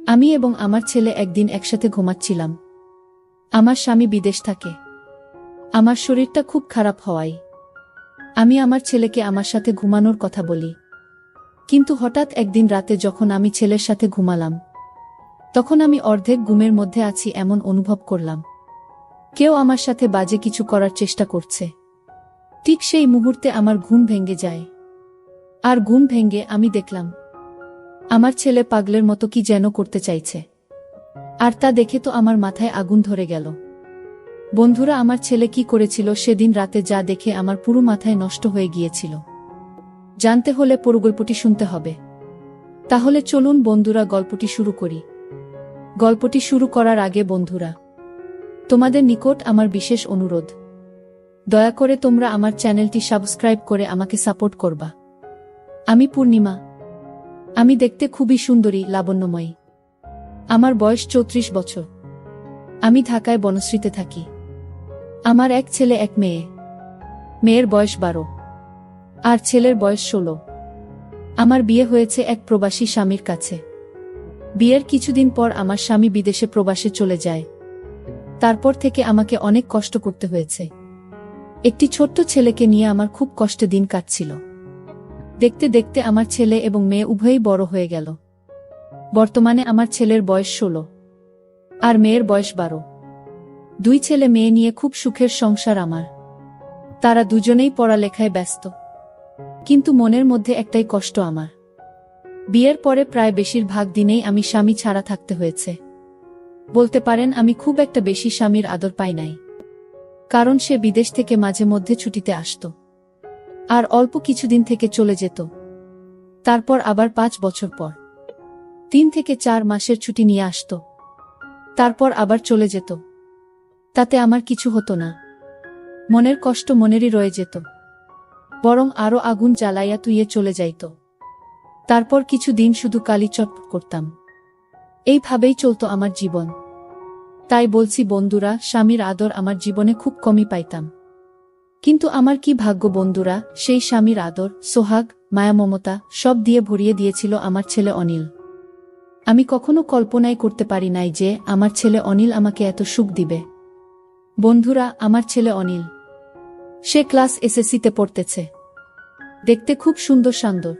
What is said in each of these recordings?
আমি এবং আমার ছেলে একদিন একসাথে ঘুমাচ্ছিলাম। আমার স্বামী বিদেশ থাকে। আমার শরীরটা খুব খারাপ হওয়ায় আমি আমার ছেলেকে আমার সাথে ঘুমানোর কথা বলি। কিন্তু হঠাৎ একদিন রাতে যখন আমি ছেলের সাথে ঘুমালাম, তখন আমি অর্ধেক ঘুমের মধ্যে আছি এমন অনুভব করলাম। কেউ আমার সাথে বাজে কিছু করার চেষ্টা করছে। ঠিক সেই মুহূর্তে আমার ঘুম ভেঙে যায়। আর ঘুম ভেঙে আমি দেখলাম আমার ছেলে পাগলের মতো কি যেন করতে চাইছে। আর তা দেখে তো আমার মাথায় আগুন ধরে গেল। বন্ধুরা, আমার ছেলে কি করেছিল সেদিন রাতে যা দেখে আমার পুরো মাথায় নষ্ট হয়ে গিয়েছিল। জানতে হলে পুরো গল্পটি শুনতে হবে। তাহলে চলুন বন্ধুরা, গল্পটি শুরু করি। গল্পটি শুরু করার আগে বন্ধুরা, তোমাদের নিকট আমার বিশেষ অনুরোধ, দয়া করে তোমরা আমার চ্যানেলটি সাবস্ক্রাইব করে আমাকে সাপোর্ট করবা। আমি পূর্ণিমা। আমি দেখতে খুবই সুন্দরী, লাবণ্যময়ী। আমার বয়স 34 বছর। আমি ঢাকায় বনশ্রীতে থাকি। আমার এক ছেলে এক মেয়ে। মেয়ের বয়স 12 আর ছেলের বয়স 16। আমার বিয়ে হয়েছে এক প্রবাসী স্বামীর কাছে। বিয়ের কিছুদিন পর আমার স্বামী বিদেশে প্রবাসে চলে যায়। তারপর থেকে আমাকে অনেক কষ্ট করতে হয়েছে। একটি ছোট্ট ছেলেকে নিয়ে আমার খুব কষ্টে দিন কাটছিল। দেখতে দেখতে আমার ছেলে এবং মেয়ে উভয়ই বড় হয়ে গেল। বর্তমানে আমার ছেলের বয়স 16 আর মেয়ের বয়স 12। দুই ছেলে মেয়ে নিয়ে খুব সুখের সংসার আমার। তারা দুজনেই পড়ালেখায় ব্যস্ত। কিন্তু মনের মধ্যে একটাই কষ্ট আমার। বিয়ের পরে প্রায় বেশিরভাগ দিনেই আমি স্বামী ছাড়া থাকতে হয়েছে। বলতে পারেন আমি খুব একটা বেশি স্বামীর আদর পাই নাই। কারণ সে বিদেশ থেকে মাঝে মধ্যে ছুটিতে আসত আর অল্প কিছুদিন থেকে চলে যেত। তারপর আবার 5 বছর পর 3 থেকে 4 মাসের ছুটি নিয়ে আসত। তারপর আবার চলে যেত। তাতে আমার কিছু হতো না। মনের কষ্ট মনেরই রয়ে যেত, বরং আরো আগুন জ্বালাইয়া তুইয়ে চলে যাইত। তারপর কিছু দিন শুধু কালি চটপট করতাম। এইভাবেই চলত আমার জীবন। তাই বলছি বন্ধুরা, স্বামীর আদর আমার জীবনে খুব কমই পাইতাম। কিন্তু আমার কি ভাগ্য বন্ধুরা, সেই স্বামীর আদর, সোহাগ, মায়া, মমতা সব দিয়ে ভরিয়ে দিয়েছিল আমার ছেলে অনিল। আমি কখনো কল্পনাই করতে পারি নাই যে আমার ছেলে অনিল আমাকে এত সুখ দিবে। বন্ধুরা, আমার ছেলে অনিল, সে ক্লাস এসএসসিতে পড়তেছে। দেখতে খুব সুন্দর শান্তর,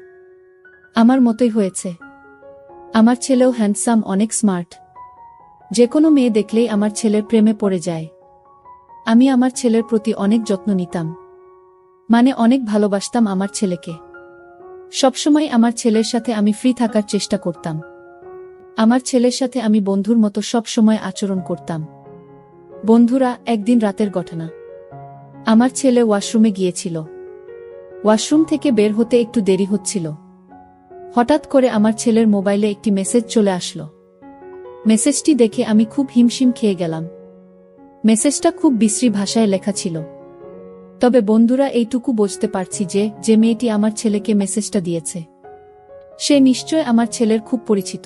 আমার মতোই হয়েছে। আমার ছেলেও হ্যান্ডসাম, অনেক স্মার্ট। যে কোনো মেয়ে দেখলেই আমার ছেলের প্রেমে পড়ে যায়। আমি আমার ছেলের প্রতি অনেক যত্ন নিতাম, মানে অনেক ভালোবাসতাম আমার ছেলেকে। সবসময় আমার ছেলের সাথে আমি ফ্রি থাকার চেষ্টা করতাম। আমার ছেলের সাথে আমি বন্ধুর মতো সব সময় আচরণ করতাম। বন্ধুরা, একদিন রাতের ঘটনা। আমার ছেলে ওয়াশরুমে গিয়েছিল। ওয়াশরুম থেকে বের হতে একটু দেরি হচ্ছিল। হঠাৎ করে আমার ছেলের মোবাইলে একটি মেসেজ চলে আসলো। মেসেজটি দেখে আমি খুব হিমশিম খেয়ে গেলাম। মেসেজটা খুব বিশ্রী ভাষায় লেখা ছিল। তবে বন্ধুরা, এইটুকু বুঝতে পারছি যে মেয়েটি আমার ছেলেকে মেসেজটা দিয়েছে, সে নিশ্চয় আমার ছেলের খুব পরিচিত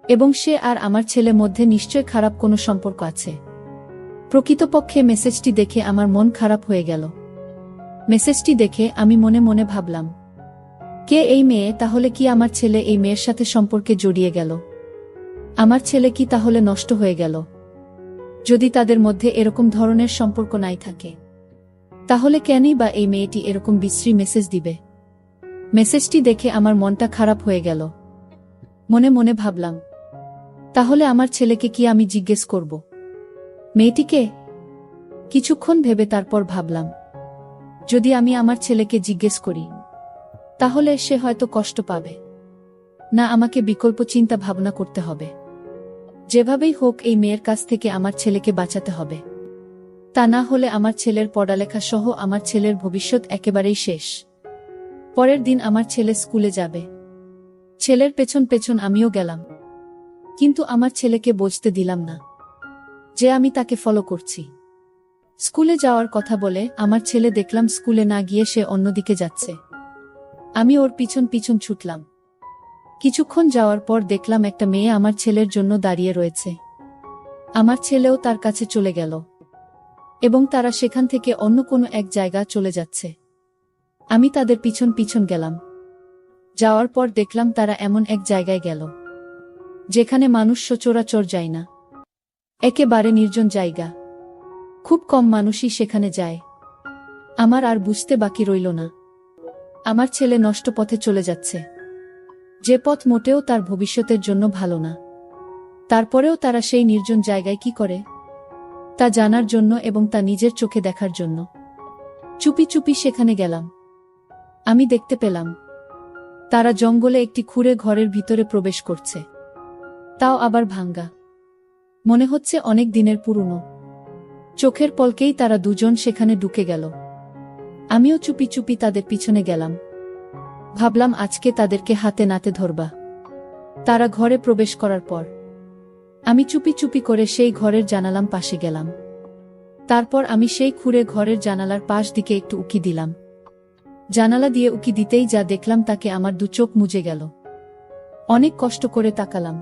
এবং সে আর আমার ছেলের মধ্যে নিশ্চয় খারাপ কোনো সম্পর্ক আছে। প্রকৃতপক্ষে মেসেজটি দেখে আমার মন খারাপ হয়ে গেল। মেসেজটি দেখে আমি মনে মনে ভাবলাম, কে এই মেয়ে? তাহলে কি আমার ছেলে এই মেয়ের সাথে সম্পর্কে জড়িয়ে গেল? আমার ছেলে কি তাহলে নষ্ট হয়ে গেল? যদি তাদের মধ্যে এরকম ধরনের সম্পর্ক নাই থাকে, তাহলে কেনই বা এই মেয়েটি এরকম বিশ্রী মেসেজ দিবে? মেসেজটি দেখে আমার মনটা খারাপ হয়ে গেল। মনে মনে ভাবলাম, তাহলে আমার ছেলেকে কি আমি জিজ্ঞেস করব মেয়েটিকে? কিছুক্ষণ ভেবে তারপর ভাবলাম, যদি আমি আমার ছেলেকে জিজ্ঞেস করি, তাহলে সে হয়তো কষ্ট পাবে না। আমাকে বিকল্প চিন্তা ভাবনা করতে হবে। যেভাবেই হোক এই মেয়ের কাছ থেকে আমার ছেলেকে বাঁচাতে হবে। তা না হলে আমার ছেলের পড়ালেখা সহ আমার ছেলের ভবিষ্যৎ একেবারেই শেষ। পরের দিন আমার ছেলে স্কুলে যাবে। ছেলের পেছন পেছন আমিও গেলাম। কিন্তু আমার ছেলেকে বুঝতে দিলাম না যে আমি তাকে ফলো করছি। স্কুলে যাওয়ার কথা বলে আমার ছেলে দেখলাম স্কুলে না গিয়ে সে অন্যদিকে যাচ্ছে। আমি ওর পিছন পিছন ছুটলাম। কিছুক্ষণ যাওয়ার পর দেখলাম একটা মেয়ে আমার ছেলের জন্য দাঁড়িয়ে রয়েছে। আমার ছেলেও তার কাছে চলে গেল এবং তারা সেখান থেকে অন্য কোনো এক জায়গা চলে যাচ্ছে। আমি তাদের পিছন পিছন গেলাম। যাওয়ার পর দেখলাম তারা এমন এক জায়গায় গেল যেখানে মানুষ সচরাচর যায় না। একেবারে নির্জন জায়গা। খুব কম মানুষই সেখানে যায়। আমার আর বুঝতে বাকি রইল না। আমার ছেলে নষ্ট পথে চলে যাচ্ছে, যে পথ মোটেও তার ভবিষ্যতের জন্য ভালো না। তারপরেও তারা সেই নির্জন জায়গায় কি করে, তা জানার জন্য এবং তা নিজের চোখে দেখার জন্য চুপি চুপি সেখানে গেলাম। আমি দেখতে পেলাম তারা জঙ্গলে একটি খুঁড়ে ঘরের ভিতরে প্রবেশ করছে, তাও আবার ভাঙ্গা। মনে হচ্ছে অনেক দিনের পুরনো। চোখের পলকেই তারা দুজন সেখানে ঢুকে গেল। আমিও চুপি চুপি তাদের পিছনে গেলাম। ভাবলাম আজকে তাদেরকে হাতে নাতে ধরবা। তারা ঘরে প্রবেশ করার পর আমি চুপি চুপি করে সেই ঘরের জানালার পাশে গেলাম। তারপর আমি সেই খুঁড়ে ঘরের জানালার পাশ দিকে একটু উকি দিলাম। জানালা দিয়ে উকি দিতেই যা দেখলাম তাকে আমার দু চোখ মুজে গেল। অনেক কষ্ট করে তাকালাম।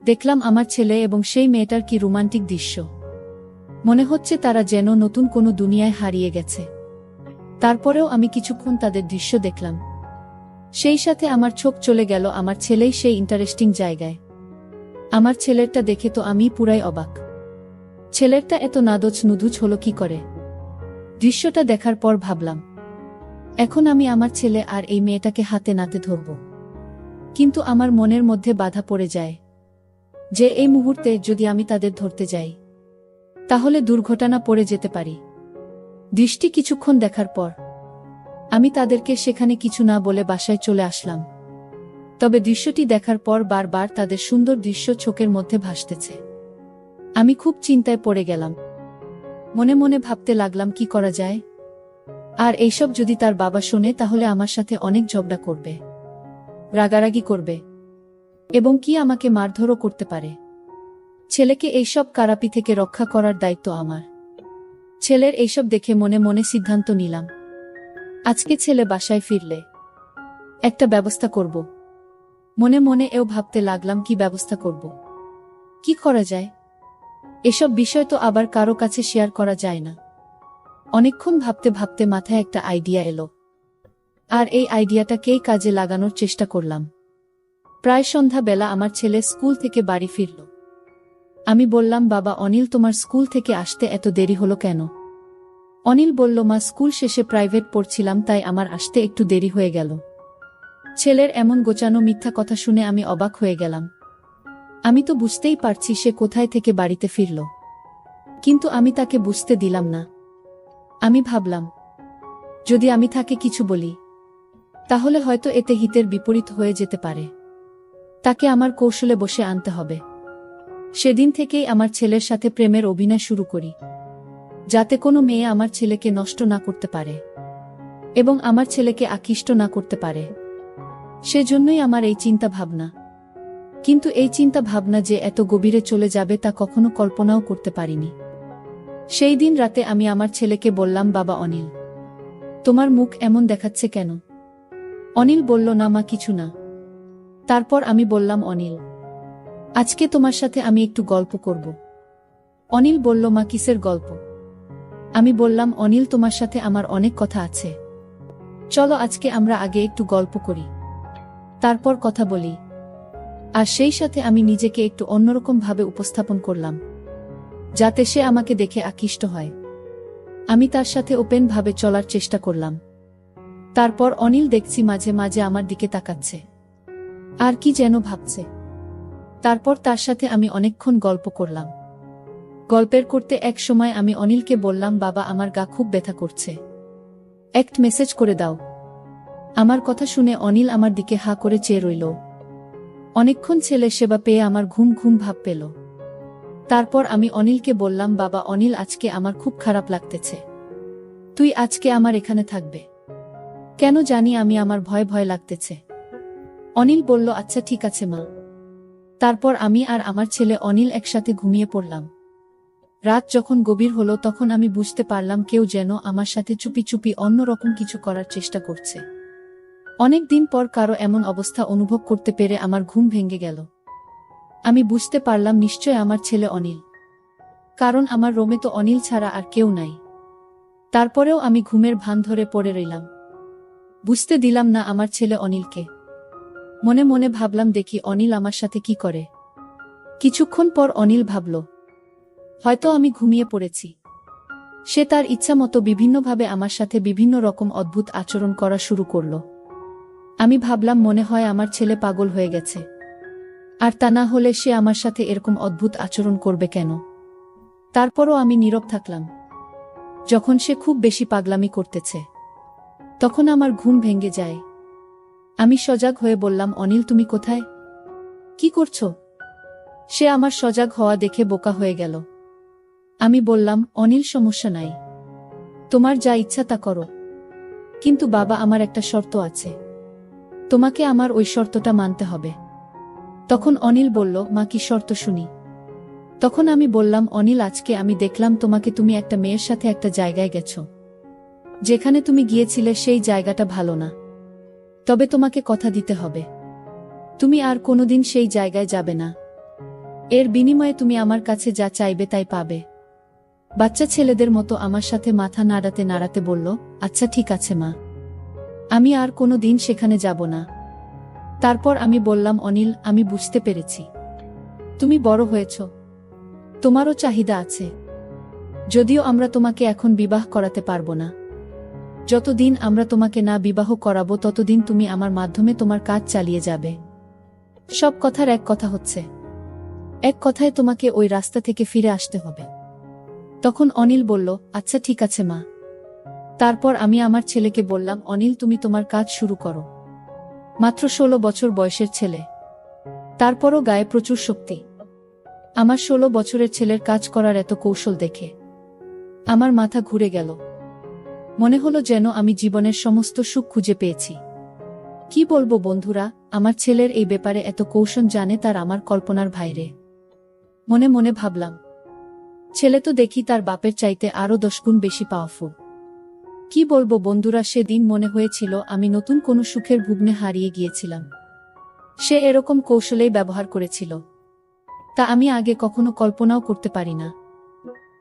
দেখলাম আমার ছেলে এবং সেই মেয়েটার কি রোমান্টিক দৃশ্য। মনে হচ্ছে তারা যেন নতুন কোনো দুনিয়ায় হারিয়ে গেছে। তারপরেও আমি কিছুক্ষণ তাদের দৃশ্য দেখলাম। সেই সাথে আমার চোখ চলে গেল আমার ছেলেই সেই ইন্টারেস্টিং জায়গায়। আমার ছেলেরটা দেখে তো আমি পুরাই অবাক। ছেলেরটা এত নাদোজ নুদুজ হলো কি করে? দৃশ্যটা দেখার পর ভাবলাম, এখন আমি আমার ছেলে আর এই মেয়েটাকে হাতে নাতে ধরব। কিন্তু আমার মনের মধ্যে বাধা পড়ে যায় যে এই মুহূর্তে যদি আমি তাদের ধরতে যাই, তাহলে দুর্ঘটনা পড়ে যেতে পারি। দৃষ্টি কিছুক্ষণ দেখার পর আমি তাদেরকে সেখানে কিছু না বলে বাসায় চলে আসলাম। তবে দৃশ্যটি দেখার পর বারবার তাদের সুন্দর দৃশ্য চোখের মধ্যে ভাসতেছে। আমি খুব চিন্তায় পড়ে গেলাম। মনে মনে ভাবতে লাগলাম কি করা যায়। আর এইসব যদি তার বাবা শোনে তাহলে আমার সাথে অনেক ঝগড়া করবে, রাগারাগি করবে এবং কি আমাকে মারধরও করতে পারে। ছেলেকে এইসব কারাপি থেকে রক্ষা করার দায়িত্ব আমার। ছেলের এইসব দেখে মনে মনে সিদ্ধান্ত নিলাম, আজকে ছেলে বাসায় ফিরলে একটা ব্যবস্থা করব। মনে মনে এও ভাবতে লাগলাম কি ব্যবস্থা করব, কি করা যায়। এসব বিষয় তো আবার কারো কাছে শেয়ার করা যায় না। অনেকক্ষণ ভাবতে ভাবতে মাথায় একটা আইডিয়া এলো, আর এই আইডিয়াটাকেই কাজে লাগানোর চেষ্টা করলাম। প্রায় সন্ধ্যা বেলা আমার ছেলে স্কুল থেকে বাড়ি ফিরল। আমি বললাম, বাবা অনিল, তোমার স্কুল থেকে আসতে এত দেরি হলো কেন? অনিল বলল, মা স্কুল শেষে প্রাইভেট পড়ছিলাম, তাই আমার আসতে একটু দেরি হয়ে গেল। ছেলের এমন গোছানো মিথ্যা কথা শুনে আমি অবাক হয়ে গেলাম। আমি তো বুঝতেই পারছি সে কোথায় থেকে বাড়িতে ফিরল, কিন্তু আমি তাকে বুঝতে দিলাম না। আমি ভাবলাম, যদি আমি তাকে কিছু বলি তাহলে হয়তো এতে হিতের বিপরীত হয়ে যেতে পারে। তাকে আমার কৌশলে বসে আনতে হবে। সেদিন থেকেই আমার ছেলের সাথে প্রেমের অভিনয় শুরু করি, যাতে কোনো মেয়ে আমার ছেলেকে নষ্ট না করতে পারে এবং আমার ছেলেকে আকৃষ্ট না করতে পারে। সেজন্যই আমার এই চিন্তা ভাবনা। কিন্তু এই চিন্তা ভাবনা যে এত গভীরে চলে যাবে তা কখনো কল্পনাও করতে পারিনি। সেই দিন রাতে আমি আমার ছেলেকে বললাম, বাবা অনিল, তোমার মুখ এমন দেখাচ্ছে কেন? অনিল বলল, না মা, কিছু না। তারপর আমি বললাম, অনিল, আজকে তোমার সাথে আমি একটু গল্প করব। অনিল বলল, মা, কিসের গল্প? আমি বললাম, অনিল, তোমার সাথে আমার অনেক কথা আছে। চলো আজকে আমরা আগে একটু গল্প করি, তারপর কথা বলি। আর সেই সাথে আমি নিজেকে একটু অন্যরকম ভাবে উপস্থাপন করলাম, যাতে সে আমাকে দেখে আকৃষ্ট হয়। আমি তার সাথে ওপেন ভাবে চলার চেষ্টা করলাম। তারপর অনিল দেখছি মাঝে মাঝে আমার দিকে তাকাচ্ছে, আর কি যেন ভাবছে। তারপর তার সাথে আমি অনেকক্ষণ গল্প করলাম। গল্পের করতে এক সময় আমি অনিলকে বললাম, বাবা, আমার গা খুব ব্যথা করছে, একটা মেসেজ করে দাও। আমার কথা শুনে অনিল আমার দিকে হা করে চেয়ে রইল। অনেকক্ষণ ছেলে সেবা পেয়ে আমার ঘুম ঘুম ভাব পেল। তারপর আমি অনিলকে বললাম, বাবা অনিল, আজকে আমার খুব খারাপ লাগতেছে। তুই আজকে আমার এখানে থাকবে? কেন জানি আমি আমার ভয় ভয় লাগতেছে। অনিল বলল, আচ্ছা ঠিক আছে মা। তারপর আমি আর আমার ছেলে অনিল একসাথে ঘুমিয়ে পড়লাম। রাত যখন গভীর হলো তখন আমি বুঝতে পারলাম কেউ যেন আমার সাথে চুপি চুপি অন্যরকম কিছু করার চেষ্টা করছে। অনেক দিন পর কারো এমন অবস্থা অনুভব করতে পেরে আমার ঘুম ভেঙে গেল। আমি বুঝতে পারলাম নিশ্চয় আমার ছেলে অনিল, কারণ আমার রুমে তো অনিল ছাড়া আর কেউ নাই। তারপরেও আমি ঘুমের ভান ধরে পড়ে রইলাম, বুঝতে দিলাম না আমার ছেলে অনিলকে। মনে মনে ভাবলাম দেখি অনিল আমার সাথে কি করে। কিছুক্ষণ পর অনিল ভাবল, হয়তো আমি ঘুমিয়ে পড়েছি। সে তার ইচ্ছামতো বিভিন্নভাবে আমার সাথে বিভিন্ন রকম অদ্ভুত আচরণ করা শুরু করল। আমি ভাবলাম মনে হয় আমার ছেলে পাগল হয়ে গেছে। আর তা না হলে সে আমার সাথে এরকম অদ্ভুত আচরণ করবে কেন? তারপরও আমি নীরব থাকলাম। যখন সে খুব বেশি পাগলামি করতেছে, তখন আমার ঘুম ভেঙে যায়। আমি সজাগ হয়ে বললাম, অনিল তুমি কোথায়? কি করছো? সে আমার সজাগ হওয়া দেখে বোকা হয়ে গেল। আমি বললাম, অনিল সমস্যা নাই, তোমার যা ইচ্ছা তা করো, কিন্তু বাবা আমার একটা শর্ত আছে, তোমাকে আমার ওই শর্তটা মানতে হবে। তখন অনিল বলল, মা কি শর্ত শুনি। তখন আমি বললাম, অনিল আজকে আমি দেখলাম তোমাকে, তুমি একটা মেয়ের সাথে একটা জায়গায় গেছো। যেখানে তুমি গিয়েছিলে সেই জায়গাটা ভালো না। তবে তোমাকে কথা দিতে হবে, তুমি আর কোনোদিন সেই জায়গায় যাবে না। এর বিনিময়ে তুমি আমার কাছে যা চাইবে তাই পাবে। বাচ্চা ছেলেদের মতো আমার সাথে মাথা নাড়াতে নাড়াতে বলল, আচ্ছা ঠিক আছে মা, আমি আর কোনোদিন সেখানে যাব না। তারপর আমি বললাম, অনিল আমি বুঝতে পেরেছি, তুমি বড় হয়েছ, তোমারও চাহিদা আছে। যদিও আমরা তোমাকে এখন বিবাহ করাতে পারবো না। যতদিন আমরা তোমাকে না বিবাহ করাবো ততদিন তুমি আমার মাধ্যমে তোমার কাজ চালিয়ে যাবে। সব কথার এক কথা হচ্ছে, এক কথায় তোমাকে ওই রাস্তা থেকে ফিরে আসতে হবে। তখন অনিল বলল, আচ্ছা ঠিক আছে মা। তারপর আমি আমার ছেলেকে বললাম, অনিল তুমি তোমার কাজ শুরু করো। মাত্র 16 বছর বয়সের ছেলে, তারপরও গায়ে প্রচুর শক্তি। আমার 16 বছরের ছেলের কাজ করার এত কৌশল দেখে আমার মাথা ঘুরে গেল। মনে হলো যেন আমি জীবনের সমস্ত সুখ খুঁজে পেয়েছি। কি বলবো বন্ধুরা, আমার ছেলের এই ব্যাপারে এত কৌশল জানে তার আমার কল্পনার বাইরে। মনে মনে ভাবলাম, ছেলে তো দেখি তার বাপের চাইতে আরো 10 গুণ বেশি পাওয়ারফুল। কি বলবো বন্ধুরা, সেদিন মনে হয়েছিল আমি নতুন কোনো সুখের ভুবনে হারিয়ে গিয়েছিলাম। সে এরকম কৌশলেই ব্যবহার করেছিল, তা আমি আগে কখনো কল্পনাও করতে পারি না।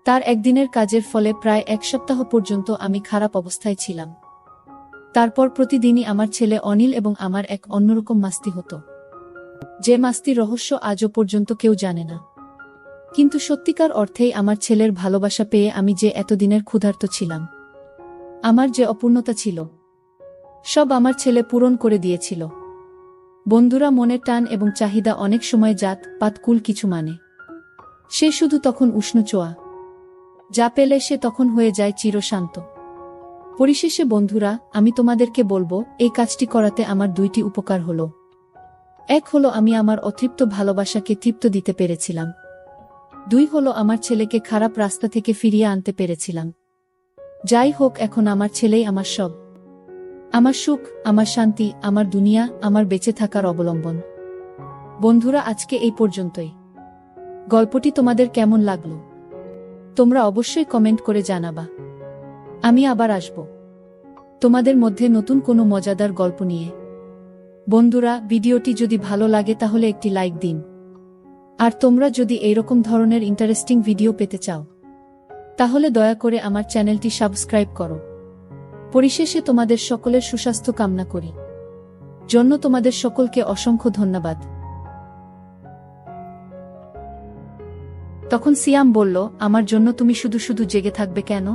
তার একদিনের কাজের ফলে প্রায় 1 সপ্তাহ পর্যন্ত আমি খারাপ অবস্থায় ছিলাম। তারপর প্রতিদিনই আমার ছেলে অনিল এবং আমার এক অন্যরকম মাস্তি হতো, যে মাস্তির রহস্য আজও পর্যন্ত কেউ জানে না। কিন্তু সত্যিকার অর্থেই আমার ছেলের ভালোবাসা পেয়ে আমি যে এতদিনের ক্ষুধার্ত ছিলাম, আমার যে অপূর্ণতা ছিল, সব আমার ছেলে পূরণ করে দিয়েছিল। বন্ধুরা, মনের টান এবং চাহিদা অনেক সময় জাত পাত কুল কিছু মানে। সে শুধু তখন উষ্ণ চোয়া, যা পেলে সে তখন হয়ে যায় চিরশান্ত। পরিশেষে বন্ধুরা, আমি তোমাদেরকে বলবো, এই কাজটি করাতে আমার 2টি উপকার হলো। এক হলো আমি আমার অতৃপ্ত ভালোবাসাকে তৃপ্ত দিতে পেরেছিলাম। 2 হলো আমার ছেলেকে খারাপ রাস্তা থেকে ফিরিয়ে আনতে পেরেছিলাম। যাই হোক, এখন আমার ছেলেই আমার সব, আমার সুখ, আমার শান্তি, আমার দুনিয়া, আমার বেঁচে থাকার অবলম্বন। বন্ধুরা, আজকে এই পর্যন্তই। গল্পটি তোমাদের কেমন লাগলো তোমরা অবশ্যই কমেন্ট করে জানাবা। আমি আবার আসব তোমাদের মধ্যে নতুন কোনো মজাদার গল্প নিয়ে। বন্ধুরা, ভিডিওটি যদি ভালো লাগে তাহলে একটি লাইক দিন। আর তোমরা যদি এইরকম ধরনের ইন্টারেস্টিং ভিডিও পেতে চাও, তাহলে দয়া করে আমার চ্যানেলটি সাবস্ক্রাইব করো। পরিশেষে তোমাদের সকলের সুস্বাস্থ্য কামনা করি। জন্য তোমাদের সকলকে অসংখ্য ধন্যবাদ। তখন সিয়াম বলল, আমার জন্য তুমি শুধু শুধু জেগে থাকবে কেন?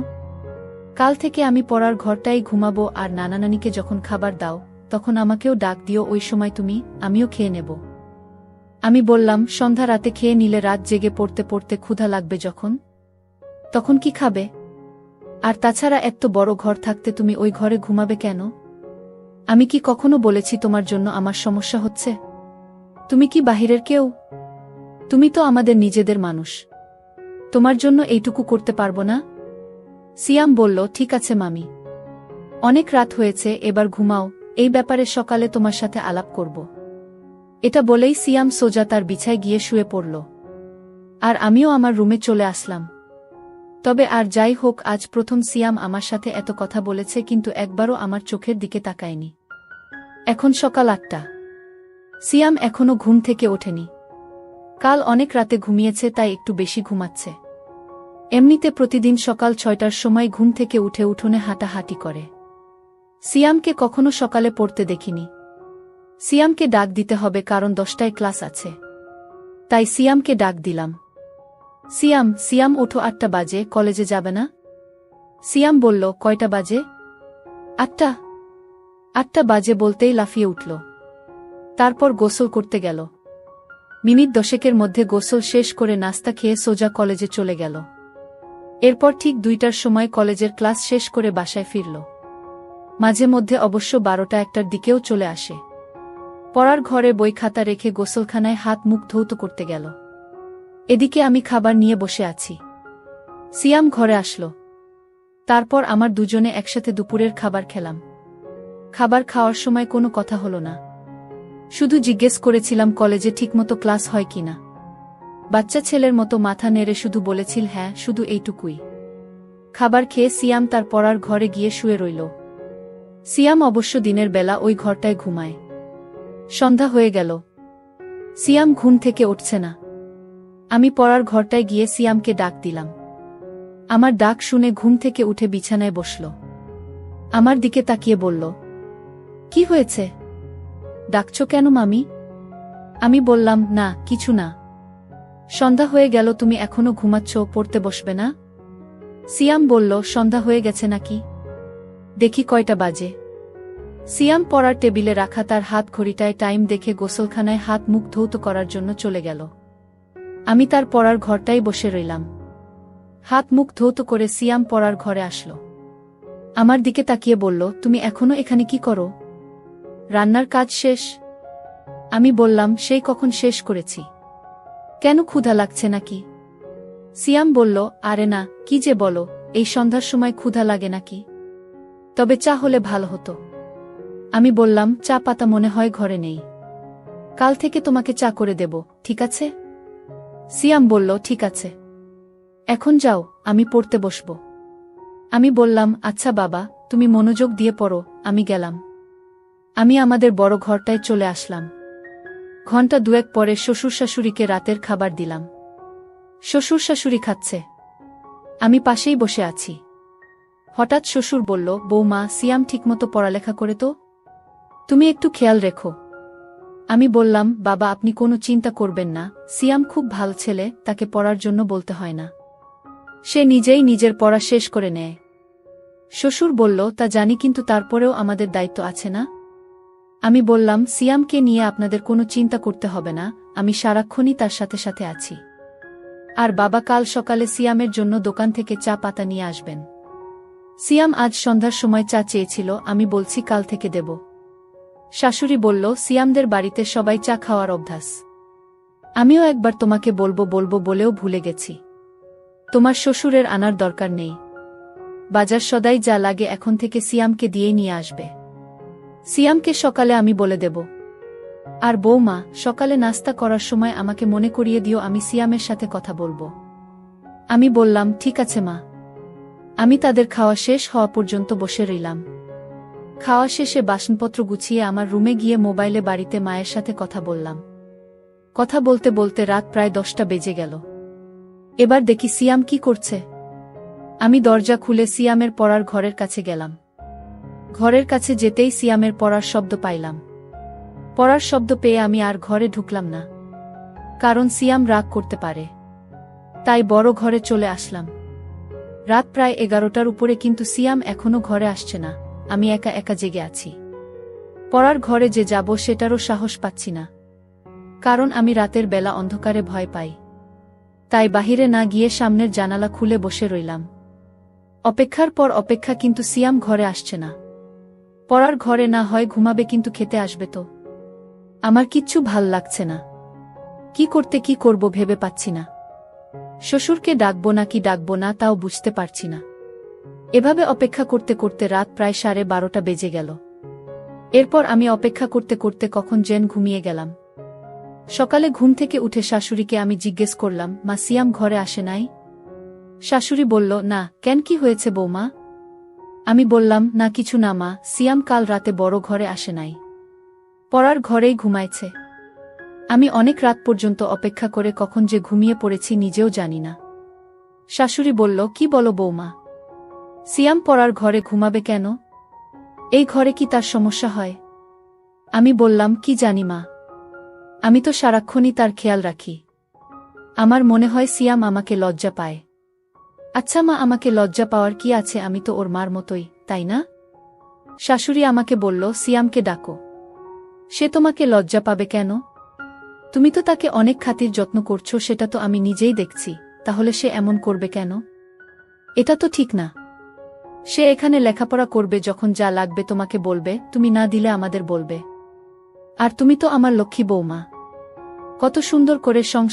কাল থেকে আমি পড়ার ঘরটাই ঘুমাবো, আর নানা নানিকে যখন খাবার দাও তখন আমাকেও ডাক দিও, ওই সময় তুমি আমিও খেয়ে নেব। আমি বললাম, সন্ধ্যা রাতে খেয়ে নিলে রাত জেগে পড়তে পড়তে ক্ষুধা লাগবে যখন, তখন কি খাবে? আর তাছাড়া এত বড় ঘর থাকতে তুমি ওই ঘরে ঘুমাবে কেন? আমি কি কখনো বলেছি তোমার জন্য আমার সমস্যা হচ্ছে? তুমি কি বাহিরের কেউ? তুমি তো আমাদের নিজেদের মানুষ, তোমার জন্য এইটুকু করতে পারবো না? সিয়াম বলল, ঠিক আছে মামি, অনেক রাত হয়েছে, এবার ঘুমাও, এই ব্যাপারে সকালে তোমার সাথে আলাপ করব। এটা বলেই সিয়াম সোজা তার বিছায় গিয়ে শুয়ে পড়ল। আর আমিও আমার রুমে চলে আসলাম। তবে আর যাই হোক, আজ প্রথম সিয়াম আমার সাথে এত কথা বলেছে, কিন্তু একবারও আমার চোখের দিকে তাকায়নি। এখন সকাল 8টা, সিয়াম এখনো ঘুম থেকে ওঠেনি। কাল অনেক রাতে ঘুমিয়েছে, তাই একটু বেশি ঘুমাচ্ছে। এমনিতে প্রতিদিন সকাল 6টার সময় ঘুম থেকে উঠে উঠোনে হাঁটাহাঁটি করে। সিয়ামকে কখনো সকালে পড়তে দেখিনি। সিয়ামকে ডাক দিতে হবে কারণ 10টায় ক্লাস আছে। তাই সিয়ামকে ডাক দিলাম। সিয়াম, সিয়াম ওঠো, 8টা বাজে, কলেজে যাবে না? সিয়াম বলল, কয়টা বাজে? 8টা। 8টা বাজে বলতেই লাফিয়ে উঠল। তারপর গোসল করতে গেল। মিনিট 10 মধ্যে গোসল শেষ করে নাস্তা খেয়ে সোজা কলেজে চলে গেল। এরপর ঠিক 2টার সময় কলেজের ক্লাস শেষ করে বাসায় ফিরল। মাঝে মধ্যে অবশ্য 12টা-1টার দিকেও চলে আসে। পড়ার ঘরে বই খাতা রেখে গোসলখানায় হাত মুখ ধৌত করতে গেল। এদিকে আমি খাবার নিয়ে বসে আছি। সিয়াম ঘরে আসলো। তারপর আমার দুজনে একসাথে দুপুরের খাবার খেলাম। খাবার খাওয়ার সময় কোনো কথা হলো না। শুধু জিজ্ঞেস করেছিলাম কলেজে ঠিকমতো ক্লাস হয় কিনা। বাচ্চা ছেলের মতো মাথা নেড়ে শুধু বলেছিল হ্যাঁ, শুধু এইটুকুই। খাবার খেয়ে সিয়াম তার পড়ার ঘরে গিয়ে শুয়ে রইল। সিয়াম অবশ্য দিনের বেলা ওই ঘরটায় ঘুমায়। সন্ধ্যা হয়ে গেল। সিয়াম ঘুম থেকে উঠছে না। আমি পড়ার ঘরটায় গিয়ে সিয়ামকে ডাক দিলাম। আমার ডাক শুনে ঘুম থেকে উঠে বিছানায় বসল। আমার দিকে তাকিয়ে বলল, কি হয়েছে? ডাকছো কেন মামি? আমি বললাম, না কিছু না। সন্ধ্যা হয়ে গেল, তুমি এখনো ঘুমাচ্ছ, পড়তে বসবে না? সিয়াম বলল, সন্ধ্যা হয়ে গেছে নাকি? দেখি কয়টা বাজে। সিয়াম পড়ার টেবিলে রাখা তার হাত ঘড়িটায় টাইম দেখে গোসলখানায় হাত মুখ ধৌত করার জন্য চলে গেল। আমি তার পড়ার ঘরটাই বসে রইলাম। হাত মুখ ধৌত করে সিয়াম পড়ার ঘরে আসলো। আমার দিকে তাকিয়ে বলল, তুমি এখনো এখানে কি করো? রান্নার কাজ শেষ? আমি বললাম, সেই কখন শেষ করেছি। কেন, ক্ষুধা লাগছে নাকি? সিয়াম বলল, আরে না, কি যে বলো, এই সন্ধ্যার সময় ক্ষুধা লাগে নাকি? তবে চা হলে ভালো হতো। আমি বললাম, চা পাতা মনে হয় ঘরে নেই। কাল থেকে তোমাকে চা করে দেব, ঠিক আছে? সিয়াম বলল, ঠিক আছে। এখন যাও, আমি পড়তে বসব। আমি বললাম, আচ্ছা বাবা, তুমি মনোযোগ দিয়ে পড়ো, আমি গেলাম। আমি আমাদের বড় ঘরটায় চলে আসলাম। ঘণ্টা 2 পরে শ্বশুর শাশুড়িকে রাতের খাবার দিলাম। শ্বশুর শাশুড়ি খাচ্ছে। আমি পাশেই বসে আছি। হঠাৎ শ্বশুর বলল, বৌমা, সিয়াম ঠিকমতো পড়ালেখা করে তো? তুমি একটু খেয়াল রেখো। আমি বললাম, বাবা আপনি কোনো চিন্তা করবেন না, সিয়াম খুব ভালো ছেলে, তাকে পড়ার জন্য বলতে হয় না। সে নিজেই নিজের পড়া শেষ করে নেয়। শ্বশুর বলল, তা জানি, কিন্তু তারপরেও আমাদের দায়িত্ব আছে না? আমি বললাম, সিয়ামকে নিয়ে আপনাদের কোনো চিন্তা করতে হবে না, আমি সারাক্ষণই তার সাথে সাথে আছি। আর বাবা কাল সকালে সিয়ামের জন্য দোকান থেকে চা পাতা নিয়ে আসবেন। সিয়াম আজ সন্ধ্যার সময় চা চেয়েছিল, আমি বলছি কাল থেকে দেব। শাশুড়ি বলল, সিয়ামদের বাড়িতে সবাই চা খাওয়ার অভ্যাস। আমিও একবার তোমাকে বলবো বলবো বলেও ভুলে গেছি। তোমার শ্বশুরের আনার দরকার নেই। বাজার সদাই যা লাগে এখন থেকে সিয়ামকে দিয়েই নিয়ে আসবে। সিয়ামকে সকালে আমি বলে দেব। আর বৌমা, সকালে নাস্তা করার সময় আমাকে মনে করিয়ে দিও, আমি সিয়ামের সাথে কথা বলবো। আমি বললাম, ঠিক আছে মা। আমি তাদের খাওয়া শেষ হওয়া পর্যন্ত বসে রইলাম। খাওয়া শেষে বাসনপত্র গুছিয়ে আমার রুমে গিয়ে মোবাইলে বাড়িতে মায়ের সাথে কথা বললাম। কথা বলতে বলতে রাত প্রায় 10টা বেজে গেল। এবার দেখি সিয়াম কি করছে। আমি দরজা খুলে সিয়ামের পড়ার ঘরের কাছে গেলাম। ঘরের কাছে যেতেই সিয়ামের পড়ার শব্দ পাইলাম। পড়ার শব্দ পেয়ে আমি আর ঘরে ঢুকলাম না, কারণ সিয়াম রাগ করতে পারে। তাই বড় ঘরে চলে আসলাম। রাত প্রায় 11টার উপরে, কিন্তু সিয়াম এখনো ঘরে আসছে না। আমি একা একা জেগে আছি। পড়ার ঘরে যে যাব সেটারও সাহস পাচ্ছি না, কারণ আমি রাতের বেলা অন্ধকারে ভয় পাই। তাই বাহিরে না গিয়ে সামনের জানালা খুলে বসে রইলাম। অপেক্ষার পর অপেক্ষা, কিন্তু সিয়াম ঘরে আসছে না। পড়ার ঘরে না হয় ঘুমাবে, কিন্তু খেতে আসবে তো? আমার কিচ্ছু ভাল লাগছে না। কি করব ভেবে পাচ্ছি না। শ্বশুরকে ডাকবো নাকি ডাকবো না তাও বুঝতে পারছি না। এভাবে অপেক্ষা করতে করতে রাত প্রায় 12:30 বেজে গেল। এরপর আমি অপেক্ষা করতে করতে কখন যেন ঘুমিয়ে গেলাম। সকালে ঘুম থেকে উঠে শাশুড়িকে আমি জিজ্ঞেস করলাম, মা, সিয়াম ঘরে আসে নাই? শাশুড়ি বলল, না, কেন, কি হয়েছে বৌমা? আমি বললাম, না কিছু না মা, সিয়াম কাল রাতে বড় ঘরে আসে নাই, পড়ার ঘরেই ঘুমাইছে। আমি অনেক রাত পর্যন্ত অপেক্ষা করে কখন যে ঘুমিয়ে পড়েছি নিজেও জানি না। শাশুড়ি বলল, কি বলো বৌমা? সিয়াম পড়ার ঘরে ঘুমাবে কেন? এই ঘরে কি তার সমস্যা হয়? আমি বললাম, কি জানি মা। আমি তো সারাক্ষণই তার খেয়াল রাখি। আমার মনে হয় সিয়াম আমাকে লজ্জা পায়। আচ্ছা মা, আমাকে লজ্জা পাওয়ার কি আছে? আমি তো ওর মার মতোই, তাই না? শাশুড়ি আমাকে বলল, সিয়ামকে ডাকো। সে তোমাকে লজ্জা পাবে কেন? তুমি তো তাকে অনেক খাতির যত্ন করছো, সেটা তো আমি নিজেই দেখছি। তাহলে সে এমন করবে কেন? এটা তো ঠিক না। সে এখানে লেখাপড়া করবে, যখন যা লাগবে তোমাকে বলবে, তুমি না দিলে আমাদের বলবে। আর তুমি তো আমার লক্ষ্মী বৌমা, কত সুন্দর করে সংসার